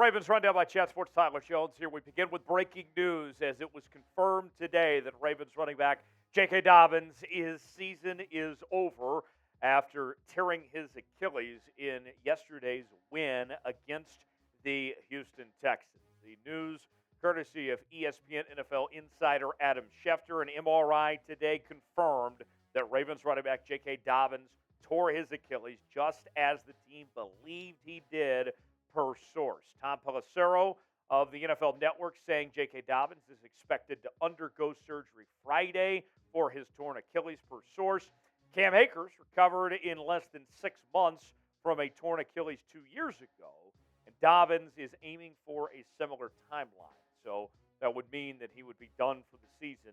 Ravens Rundown by Chat Sports. Tyler Jones here. We begin with breaking news as it was confirmed today that Ravens running back J.K. Dobbins' season is over after tearing his Achilles in yesterday's win against the Houston Texans. The news, courtesy of ESPN NFL insider Adam Schefter, an MRI today confirmed that Ravens running back J.K. Dobbins tore his Achilles just as the team believed he did, per source. Tom Pelissero of the NFL Network saying J.K. Dobbins is expected to undergo surgery Friday for his torn Achilles, per source. Cam Akers recovered in less than 6 months from a torn Achilles 2 years ago, and Dobbins is aiming for a similar timeline. So that would mean that he would be done for the season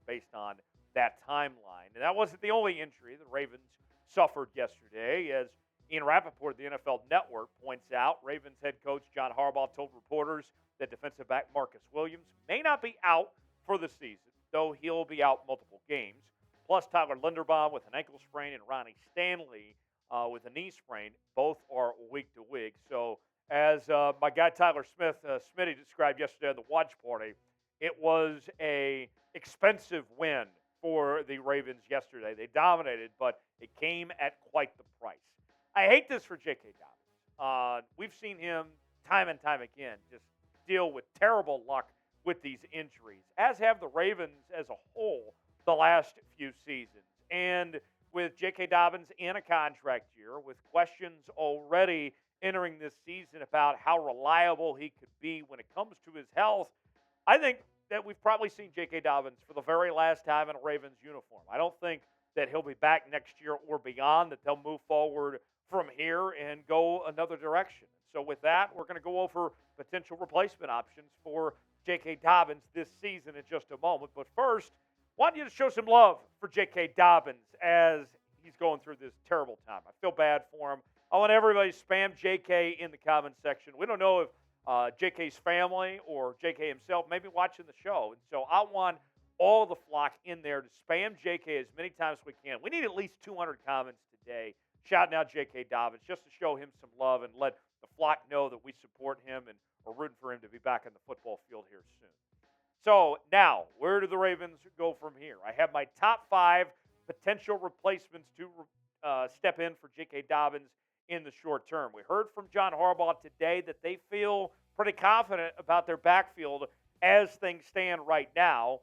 based on that timeline. And that wasn't the only injury the Ravens suffered yesterday. As Ian Rappaport of the NFL Network points out, Ravens head coach John Harbaugh told reporters that defensive back Marcus Williams may not be out for the season, though he'll be out multiple games. Plus, Tyler Linderbaum with an ankle sprain and Ronnie Stanley with a knee sprain. Both are week to week. So, as my guy Tyler Smitty described yesterday at the watch party, it was a expensive win for the Ravens yesterday. They dominated, but it came at quite the price. I hate this for J.K. Dobbins. We've seen him time and time again just deal with terrible luck with these injuries, as have the Ravens as a whole the last few seasons. And with J.K. Dobbins in a contract year, with questions already entering this season about how reliable he could be when it comes to his health, I think that we've probably seen J.K. Dobbins for the very last time in a Ravens uniform. I don't think that he'll be back next year or beyond, that they'll move forward from here and go another direction. So with that, we're going to go over potential replacement options for J.K. Dobbins this season in just a moment. But first, I want you to show some love for J.K. Dobbins as he's going through this terrible time. I feel bad for him. I want everybody to spam J.K. in the comment section. We don't know if J.K.'s family or J.K. himself may be watching the show. And so I want all the flock in there to spam J.K. as many times as we can. We need at least 200 comments today shouting out J.K. Dobbins just to show him some love and let the flock know that we support him and are rooting for him to be back in the football field here soon. So now, where do the Ravens go from here? I have my top 5 potential replacements to step in for J.K. Dobbins in the short term. We heard from John Harbaugh today that they feel pretty confident about their backfield as things stand right now.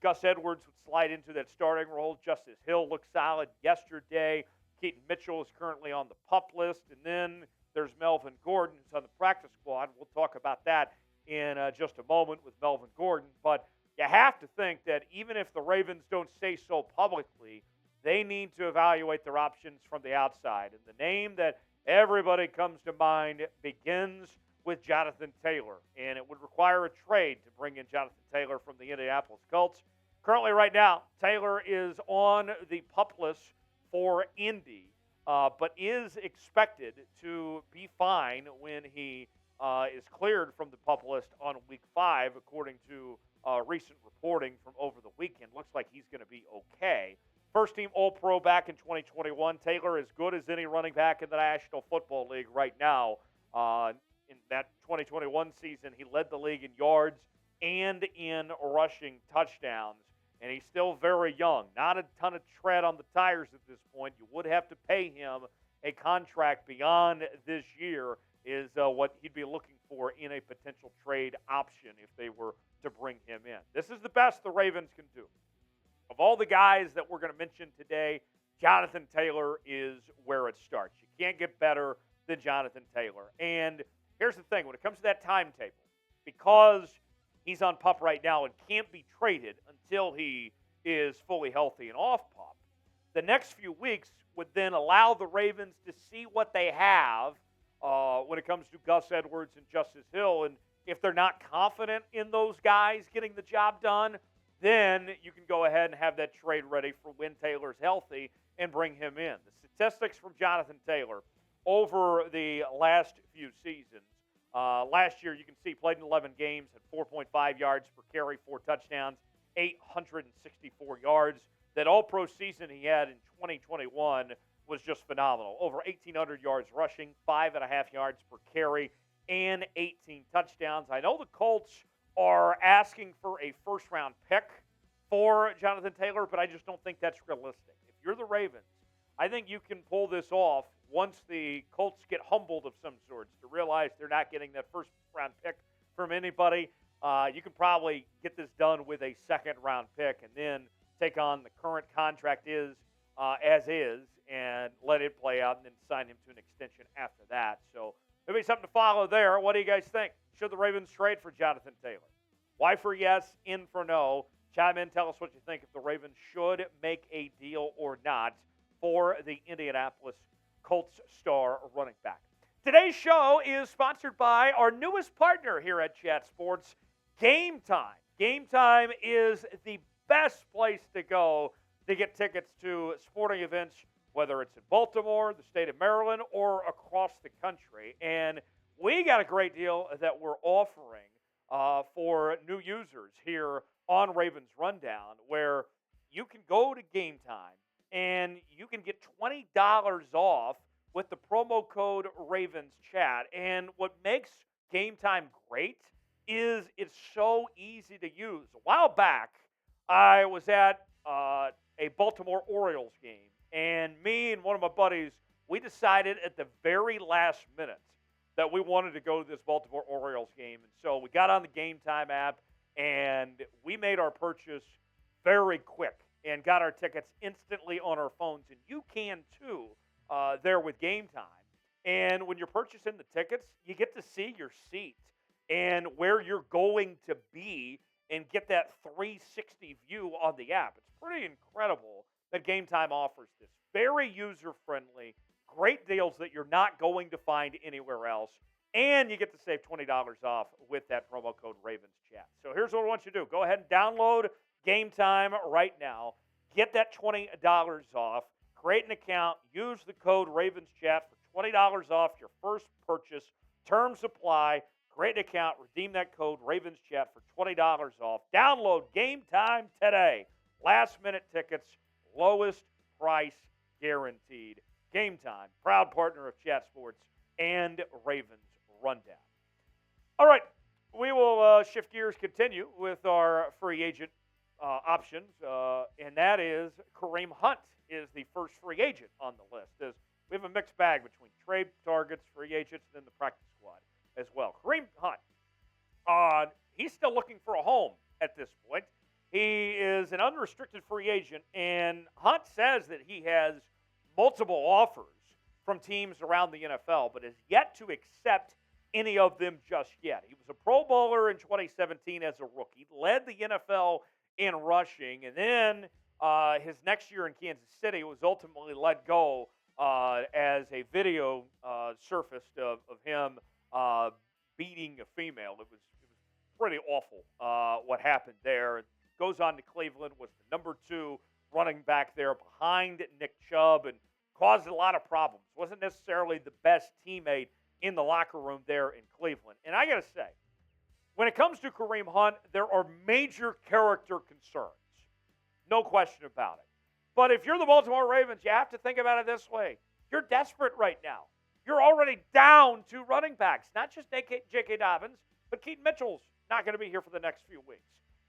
Gus Edwards would slide into that starting role. Justice Hill looked solid yesterday. Keaton Mitchell is currently on the PUP list. And then there's Melvin Gordon, who's on the practice squad. We'll talk about that in just a moment with Melvin Gordon. But you have to think that even if the Ravens don't say so publicly, they need to evaluate their options from the outside. And the name that everybody comes to mind begins with Jonathan Taylor. And it would require a trade to bring in Jonathan Taylor from the Indianapolis Colts. Currently, right now, Taylor is on the PUP list for Indy, but is expected to be fine when he is cleared from the PUP list on week 5, according to recent reporting from over the weekend. Looks like he's going to be okay. First-team All-Pro back in 2021. Taylor is good as any running back in the National Football League right now. In that 2021 season, he led the league in yards and in rushing touchdowns. And he's still very young. Not a ton of tread on the tires at this point. You would have to pay him a contract beyond this year is what he'd be looking for in a potential trade option if they were to bring him in. This is the best the Ravens can do. Of all the guys that we're going to mention today, Jonathan Taylor is where it starts. You can't get better than Jonathan Taylor. And here's the thing. When it comes to that timetable, because he's on PUP right now and can't be traded until he is fully healthy and off PUP, the next few weeks would then allow the Ravens to see what they have when it comes to Gus Edwards and Justice Hill. And if they're not confident in those guys getting the job done, then you can go ahead and have that trade ready for when Taylor's healthy and bring him in. The statistics from Jonathan Taylor over the last few seasons. Last year, you can see, played in 11 games, had 4.5 yards per carry, 4 touchdowns, 864 yards. That all-pro season he had in 2021 was just phenomenal. Over 1,800 yards rushing, 5.5 yards per carry, and 18 touchdowns. I know the Colts are asking for a first-round pick for Jonathan Taylor, but I just don't think that's realistic. If you're the Ravens, I think you can pull this off once the Colts get humbled of some sorts to realize they're not getting that first-round pick from anybody. You can probably get this done with a second-round pick and then take on the current contract as is and let it play out and then sign him to an extension after that. So maybe something to follow there. What do you guys think? Should the Ravens trade for Jonathan Taylor? Y for yes, in for no. Chime in, tell us what you think if the Ravens should make a deal or not for the Indianapolis Colts star running back. Today's show is sponsored by our newest partner here at Chat Sports, Game Time. Game Time is the best place to go to get tickets to sporting events, whether it's in Baltimore, the state of Maryland, or across the country. And we got a great deal that we're offering for new users here on Ravens Rundown, where you can go to Game Time and you can get $20 off with the promo code RavensChat. And what makes Game Time great is it's so easy to use. A while back, I was at a Baltimore Orioles game, and me and one of my buddies, we decided at the very last minute that we wanted to go to this Baltimore Orioles game. And so we got on the Game Time app, and we made our purchase very quick and got our tickets instantly on our phones. And you can, too, there with Game Time. And when you're purchasing the tickets, you get to see your seat and where you're going to be and get that 360 view on the app. It's pretty incredible that Game Time offers this. Very user-friendly, great deals that you're not going to find anywhere else, and you get to save $20 off with that promo code RavensChat. So here's what I want you to do. Go ahead and download Game Time right now. Get that $20 off. Create an account. Use the code RavensChat for $20 off your first purchase. Terms apply. Create an account. Redeem that code RavensChat for $20 off. Download Game Time today. Last-minute tickets, lowest price guaranteed. Game Time, proud partner of Chat Sports and Ravens Rundown. All right, we will shift gears, continue with our free agent options, and that is Kareem Hunt is the first free agent on the list. As we have a mixed bag between trade targets, free agents, and then the practice squad as well. Kareem Hunt, he's still looking for a home at this point. He is an unrestricted free agent, and Hunt says that he has multiple offers from teams around the NFL, but has yet to accept any of them just yet. He was a Pro Bowler in 2017 as a rookie, led the NFL in rushing, and then his next year in Kansas City was ultimately let go as a video surfaced of him beating a female. It was pretty awful what happened there. Goes on to Cleveland, was the number 2 running back there behind Nick Chubb, and caused a lot of problems. Wasn't necessarily the best teammate in the locker room there in Cleveland. And I got to say, when it comes to Kareem Hunt, there are major character concerns. No question about it. But if you're the Baltimore Ravens, you have to think about it this way. You're desperate right now. You're already down 2 running backs. Not just J.K. Dobbins, but Keaton Mitchell's not going to be here for the next few weeks.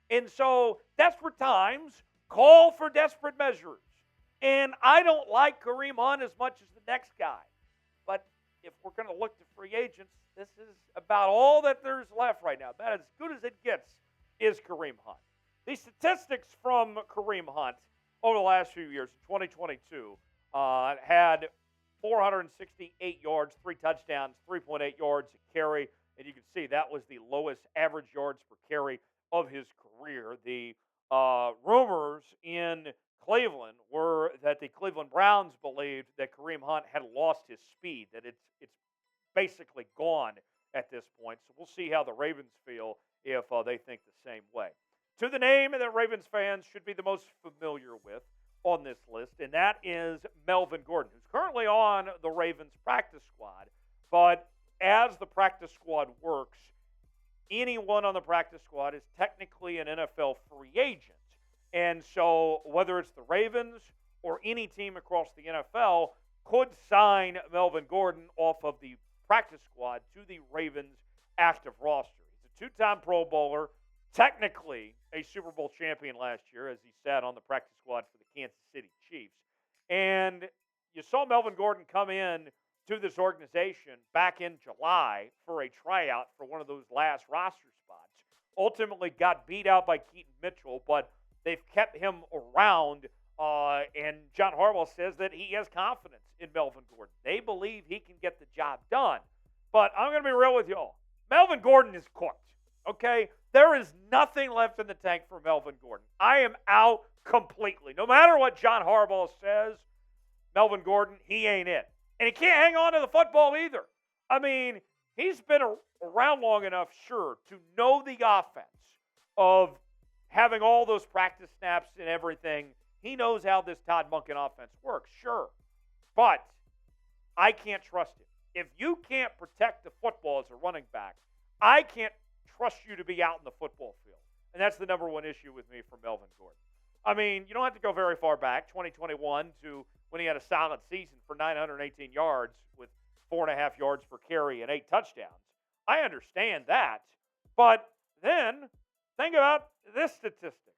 And so, desperate times call for desperate measures. And I don't like Kareem Hunt as much as the next guy. But if we're going to look to free agents, this is about all that there's left right now. About as good as it gets is Kareem Hunt. The statistics from Kareem Hunt over the last few years, 2022, had 468 yards, 3 touchdowns, 3.8 yards a carry. And you can see that was the lowest average yards per carry of his career. The rumors in Cleveland were that the Cleveland Browns believed that Kareem Hunt had lost his speed, that it's basically gone at this point. So we'll see how the Ravens feel if they think the same way. To the name that Ravens fans should be the most familiar with on this list, and that is Melvin Gordon, who's currently on the Ravens practice squad. But as the practice squad works, anyone on the practice squad is technically an NFL free agent. And so whether it's the Ravens or any team across the NFL could sign Melvin Gordon off of the practice squad to the Ravens active roster. He's a two-time Pro Bowler, technically a Super Bowl champion last year as he sat on the practice squad for the Kansas City Chiefs. And you saw Melvin Gordon come in to this organization back in July for a tryout for one of those last roster spots. Ultimately got beat out by Keaton Mitchell, but they've kept him around, and John Harbaugh says that he has confidence in Melvin Gordon. They believe he can get the job done. But I'm going to be real with y'all. Melvin Gordon is cooked, okay? There is nothing left in the tank for Melvin Gordon. I am out completely. No matter what John Harbaugh says, Melvin Gordon, he ain't it. And he can't hang on to the football either. I mean, he's been around long enough, sure, to know the offense of having all those practice snaps and everything. He knows how this Todd Monken offense works, sure. But I can't trust him. If you can't protect the football as a running back, I can't trust you to be out in the football field. And that's the number one issue with me for Melvin Gordon. I mean, you don't have to go very far back, 2021, to when he had a solid season for 918 yards with 4.5 yards per carry and 8 touchdowns. I understand that. But then think about this statistic.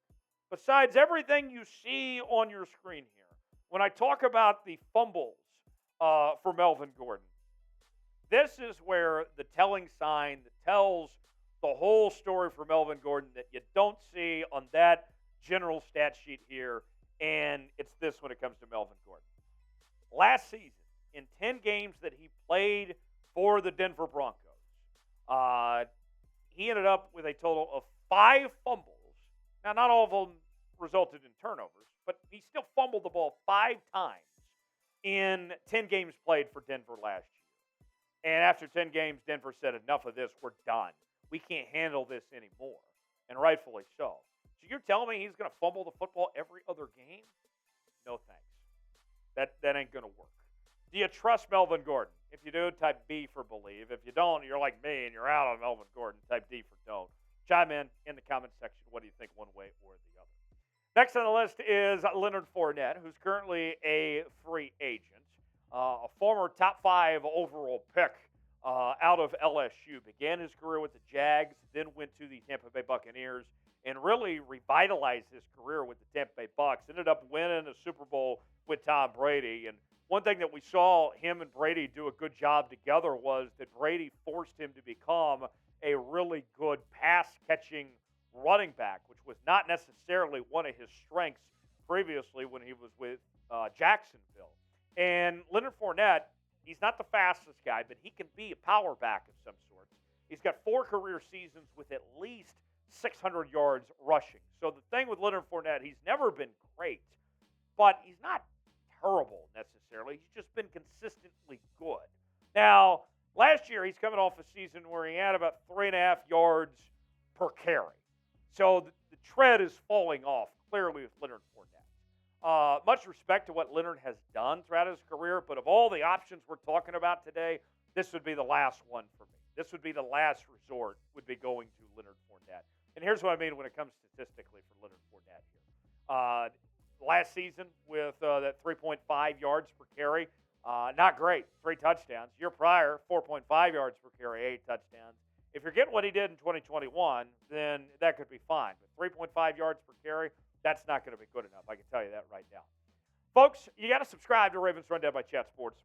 Besides everything you see on your screen here, when I talk about the fumbles for Melvin Gordon, this is where the telling sign that tells the whole story for Melvin Gordon that you don't see on that general stat sheet here, and it's this when it comes to Melvin Gordon. Last season, in 10 games that he played for the Denver Broncos, he ended up with a total of 5 fumbles. Now, not all of them resulted in turnovers, but he still fumbled the ball 5 times in 10 games played for Denver last year. And after 10 games, Denver said, enough of this, we're done. We can't handle this anymore, and rightfully so. So you're telling me he's going to fumble the football every other game? No thanks. That ain't going to work. Do you trust Melvin Gordon? If you do, type B for believe. If you don't, you're like me and you're out on Melvin Gordon, type D for don't. Chime in the comment section. What do you think one way or the other? Next on the list is Leonard Fournette, who's currently a free agent. A former top 5 overall pick out of LSU. Began his career with the Jags, then went to the Tampa Bay Buccaneers, and really revitalized his career with the Tampa Bay Bucs. Ended up winning a Super Bowl with Tom Brady. And one thing that we saw him and Brady do a good job together was that Brady forced him to become a really good pass-catching running back, which was not necessarily one of his strengths previously when he was with Jacksonville. And Leonard Fournette, he's not the fastest guy, but he can be a power back of some sort. He's got 4 career seasons with at least 600 yards rushing. So the thing with Leonard Fournette, he's never been great, but he's not terrible necessarily. He's just been consistently good. Now, last year he's coming off a season where he had about 3.5 yards per carry. So the tread is falling off clearly with Leonard Fournette. Much respect to what Leonard has done throughout his career, but of all the options we're talking about today, this would be the last one for me. This would be the last resort, would be going to Leonard Fournette. And here's what I mean when it comes statistically for Leonard Fournette here. Last season with that 3.5 yards per carry, not great, 3 touchdowns. Year prior, 4.5 yards per carry, 8 touchdowns. If you're getting what he did in 2021, then that could be fine. But 3.5 yards per carry, that's not going to be good enough. I can tell you that right now. Folks, you got to subscribe to Ravens Rundown by Chat Sports.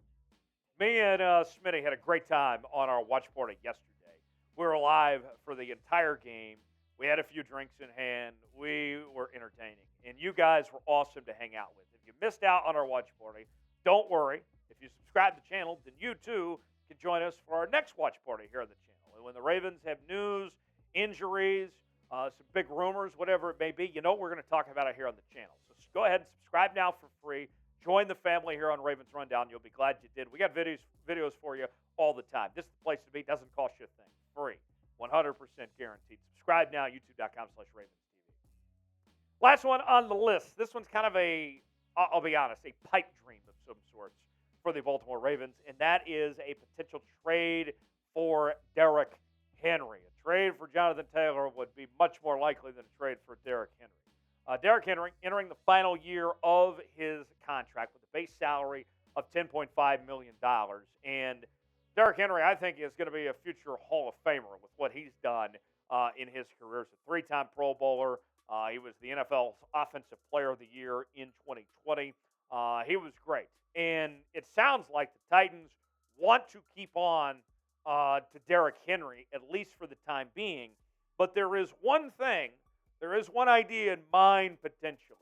Me and Smitty had a great time on our watch party yesterday. We were live for the entire game. We had a few drinks in hand. We were entertaining. And you guys were awesome to hang out with. If you missed out on our watch party, don't worry. If you subscribe to the channel, then you too can join us for our next watch party here on the channel. And when the Ravens have news, injuries, some big rumors, whatever it may be, you know we're going to talk about it here on the channel. So go ahead and subscribe now for free. Join the family here on Ravens Rundown. You'll be glad you did. We got videos for you all the time. This is the place to be. Doesn't cost you a thing. Free. 100% guaranteed. Subscribe now, youtube.com/RavensTV. Last one on the list. This one's kind of I'll be honest, a pipe dream of some sorts for the Baltimore Ravens, and that is a potential trade for Derrick Henry. A trade for Jonathan Taylor would be much more likely than a trade for Derrick Henry. Derrick Henry entering the final year of his contract with a base salary of $10.5 million. And Derrick Henry, I think, is going to be a future Hall of Famer with what he's done in his career. He's a three-time Pro Bowler. He was the NFL's Offensive Player of the Year in 2020. He was great. And it sounds like the Titans want to keep on to Derrick Henry, at least for the time being. But there is one thing, there is one idea in mind potentially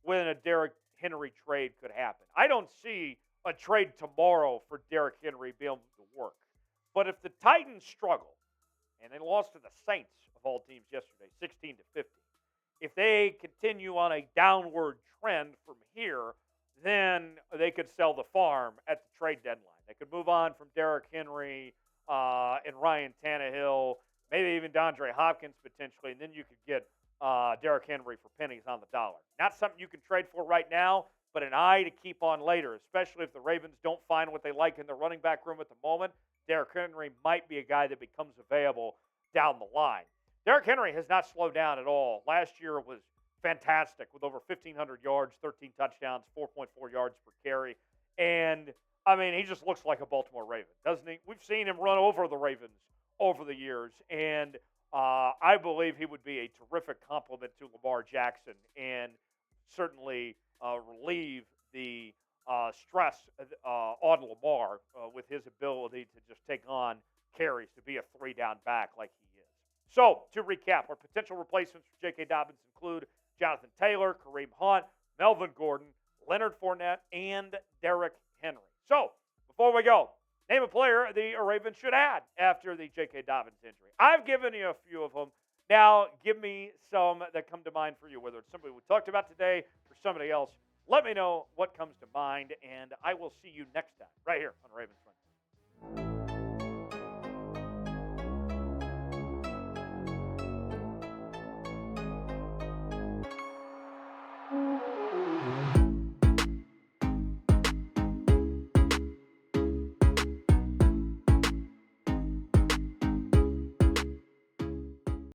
when a Derrick Henry trade could happen. I don't see a trade tomorrow for Derrick Henry being able to work. But if the Titans struggle, and they lost to the Saints of all teams yesterday, 16 to 50, if they continue on a downward trend from here, then they could sell the farm at the trade deadline. They could move on from Derrick Henry and Ryan Tannehill, maybe even DeAndre Hopkins potentially, and then you could get Derrick Henry for pennies on the dollar. Not something you can trade for right now, but an eye to keep on later, especially if the Ravens don't find what they like in the running back room at the moment. Derrick Henry might be a guy that becomes available down the line. Derrick Henry has not slowed down at all. Last year was fantastic with over 1,500 yards, 13 touchdowns, 4.4 yards per carry. And, I mean, he just looks like a Baltimore Raven, doesn't he? We've seen him run over the Ravens over the years, and I believe he would be a terrific complement to Lamar Jackson and certainly relieve the stress on Lamar with his ability to just take on carries, to be a three-down back like he is. So, to recap, our potential replacements for J.K. Dobbins include Jonathan Taylor, Kareem Hunt, Melvin Gordon, Leonard Fournette, and Derrick Henry. So, before we go, name a player the Ravens should add after the J.K. Dobbins injury. I've given you a few of them. Now, give me some that come to mind for you, whether it's somebody we talked about today or somebody else. Let me know what comes to mind, and I will see you next time right here on Ravens Run.